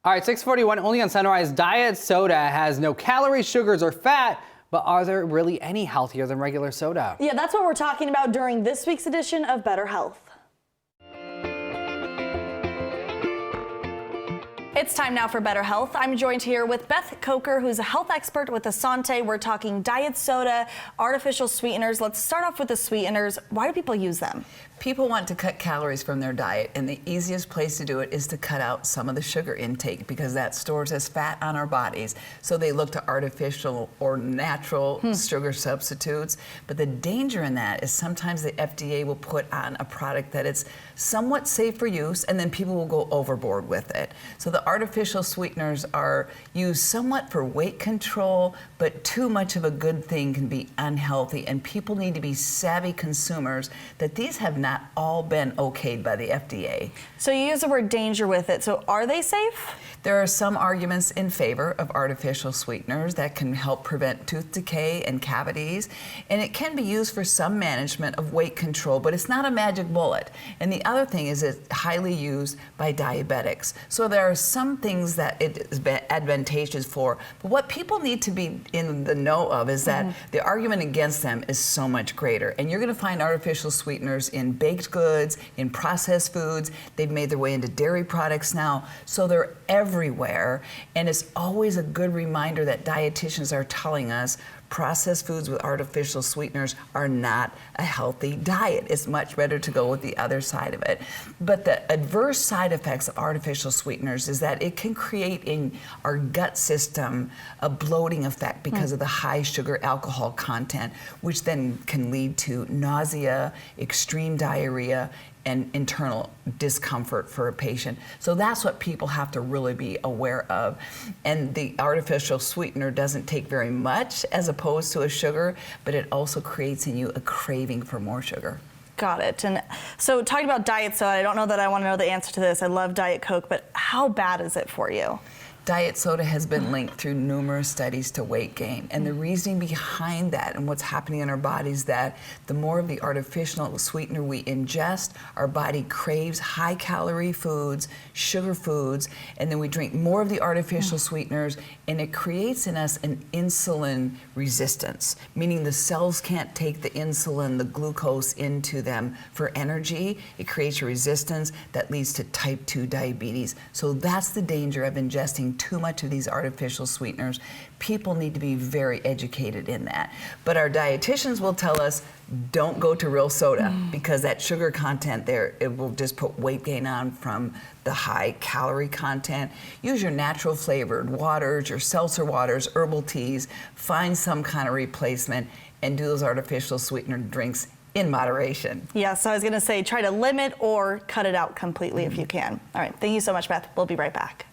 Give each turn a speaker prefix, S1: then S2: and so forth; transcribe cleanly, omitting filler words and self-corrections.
S1: All right, 6:41 only on Sunrise. Diet soda has no calories, sugars, or fat, but are there really any healthier than regular soda?
S2: Yeah, that's what we're talking about during this week's edition of Better Health. It's time now for Better Health. I'm joined here with Beth Coker, who's a health expert with Asante. We're talking diet soda, artificial sweeteners. Let's start off with the sweeteners. Why do people use them?
S3: People want to cut calories from their diet, and the easiest place to do it is to cut out some of the sugar intake because that stores as fat on our bodies. So they look to artificial or natural sugar substitutes. But the danger in that is sometimes the FDA will put on a product that it's somewhat safe for use, and then people will go overboard with it. So the artificial sweeteners are used somewhat for weight control, but too much of a good thing can be unhealthy, and people need to be savvy consumers that these have not all been okayed by the FDA.
S2: So you use the word danger with it. So are they safe?
S3: There are some arguments in favor of artificial sweeteners that can help prevent tooth decay and cavities, and it can be used for some management of weight control, but it's not a magic bullet. And the other thing is it's highly used by diabetics. So there are some things that it is advantageous for, but what people need to be in the know of is that the argument against them is so much greater. And you're going to find artificial sweeteners in baked goods, in processed foods. They've made their way into dairy products now, so they're everywhere. And it's always a good reminder that dietitians are telling us processed foods with artificial sweeteners are not a healthy diet. It's much better to go with the other side of it. But the adverse side effects of artificial sweeteners is that it can create in our gut system a bloating effect because of the high sugar alcohol content, which then can lead to nausea, extreme diarrhea, and internal discomfort for a patient. So that's what people have to really be aware of. And the artificial sweetener doesn't take very much as opposed to a sugar, but it also creates in you a craving for more sugar.
S2: Got it. And so talking about diet soda, I don't know that I want to know the answer to this. I love Diet Coke, but how bad is it for you?
S3: Diet soda has been linked through numerous studies to weight gain. And the reasoning behind that and what's happening in our bodies is that the more of the artificial sweetener we ingest, our body craves high-calorie foods, sugar foods, and then we drink more of the artificial sweeteners, and it creates in us an insulin resistance, meaning the cells can't take the insulin, the glucose into them for energy. It creates a resistance that leads to type 2 diabetes. So that's the danger of ingesting too much of these artificial sweeteners. People need to be very educated in that. But our dietitians will tell us, don't go to real soda because that sugar content there, it will just put weight gain on from the high calorie content. Use your natural flavored waters, your seltzer waters, herbal teas, find some kind of replacement and do those artificial sweetener drinks in moderation.
S2: Yeah, so I was gonna say try to limit or cut it out completely if you can. All right, thank you so much, Beth. We'll be right back.